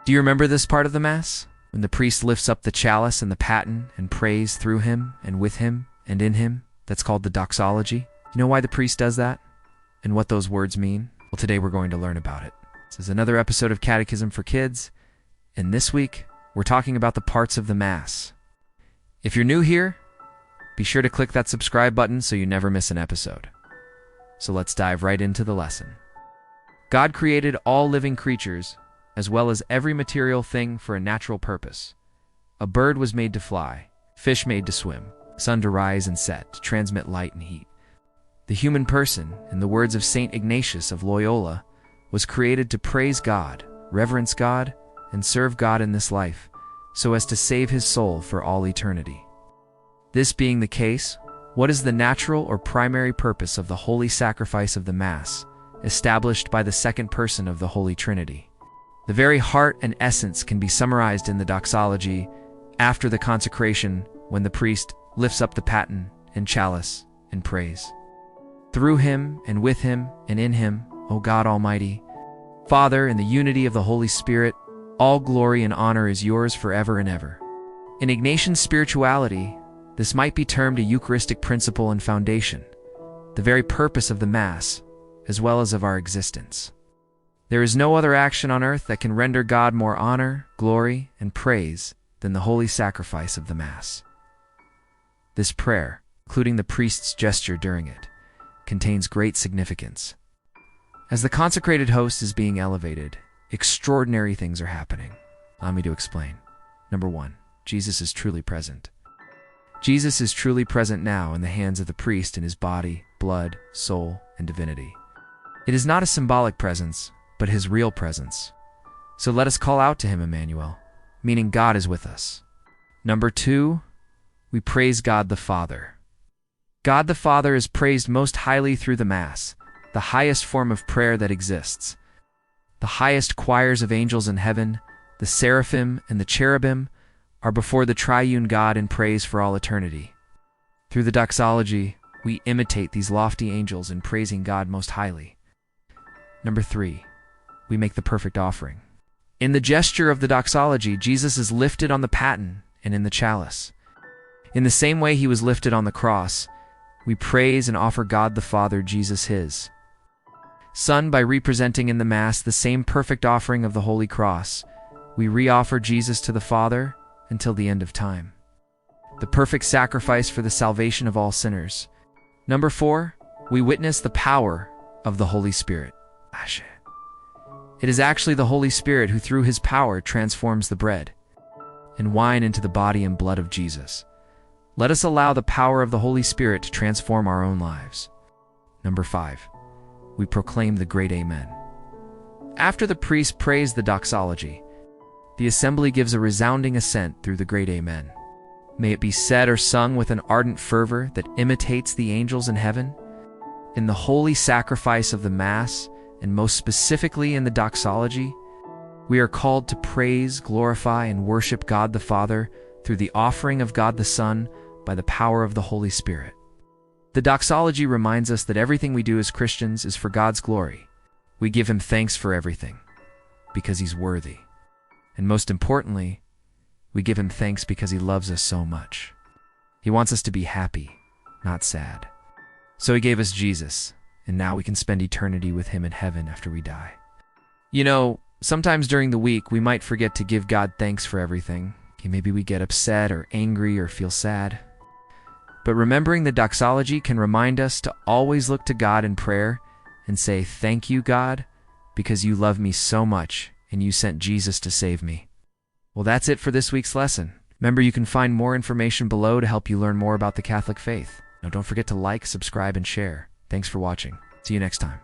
Do you remember this part of the Mass? When the priest lifts up the chalice and the paten and prays through him and with him and in him? That's called the Doxology. You know why the priest does that? And what those words mean? Well, today we're going to learn about it. This is another episode of Catechism for Kids, and this week we're talking about the parts of the Mass. If you're new here, be sure to click that subscribe button so you never miss an episode. So let's dive right into the lesson. God created all living creatures, as well as every material thing for a natural purpose. A bird was made to fly, fish made to swim, sun to rise and set, to transmit light and heat. The human person, in the words of St. Ignatius of Loyola, was created to praise God, reverence God, and serve God in this life, so as to save his soul for all eternity. This being the case, what is the natural or primary purpose of the holy sacrifice of the Mass, established by the second person of the Holy Trinity? The very heart and essence can be summarized in the Doxology after the consecration, when the priest lifts up the paten and chalice and prays. Through him and with him and in him, O God Almighty, Father, in the unity of the Holy Spirit, all glory and honor is yours forever and ever. In Ignatian spirituality, this might be termed a Eucharistic principle and foundation, the very purpose of the Mass, as well as of our existence. There is no other action on earth that can render God more honor, glory, and praise than the holy sacrifice of the Mass. This prayer, including the priest's gesture during it, contains great significance. As the consecrated host is being elevated, extraordinary things are happening. Allow me to explain. Number 1, Jesus is truly present. Jesus is truly present now in the hands of the priest in his body, blood, soul, and divinity. It is not a symbolic presence, but his real presence. So let us call out to him Emmanuel, meaning God is with us. Number 2, we praise God the Father. God the Father is praised most highly through the Mass, the highest form of prayer that exists. The highest choirs of angels in heaven, the seraphim and the cherubim, are before the triune God in praise for all eternity. Through the Doxology, we imitate these lofty angels in praising God most highly. Number 3, we make the perfect offering. In the gesture of the Doxology, Jesus is lifted on the paten and in the chalice. In the same way he was lifted on the cross, we praise and offer God the Father Jesus his Son by representing in the Mass the same perfect offering of the Holy Cross. We re-offer Jesus to the Father until the end of time, the perfect sacrifice for the salvation of all sinners. Number 4, we witness the power of the Holy Spirit. It is actually the Holy Spirit who through his power transforms the bread and wine into the body and blood of Jesus. Let us allow the power of the Holy Spirit to transform our own lives. Number 5, we proclaim the great Amen. After the priest prays the Doxology, the assembly gives a resounding assent through the great Amen. May it be said or sung with an ardent fervor that imitates the angels in heaven. In the holy sacrifice of the Mass, and most specifically in the Doxology, we are called to praise, glorify, and worship God the Father through the offering of God the Son by the power of the Holy Spirit. The Doxology reminds us that everything we do as Christians is for God's glory. We give him thanks for everything, because he's worthy. And most importantly, we give him thanks because he loves us so much. He wants us to be happy, not sad. So he gave us Jesus, and now we can spend eternity with him in heaven after we die. You know, sometimes during the week, we might forget to give God thanks for everything. Maybe we get upset or angry or feel sad. But remembering the Doxology can remind us to always look to God in prayer and say, "Thank you, God, because you love me so much and you sent Jesus to save me." Well, that's it for this week's lesson. Remember, you can find more information below to help you learn more about the Catholic faith. Now, don't forget to like, subscribe, and share. Thanks for watching. See you next time.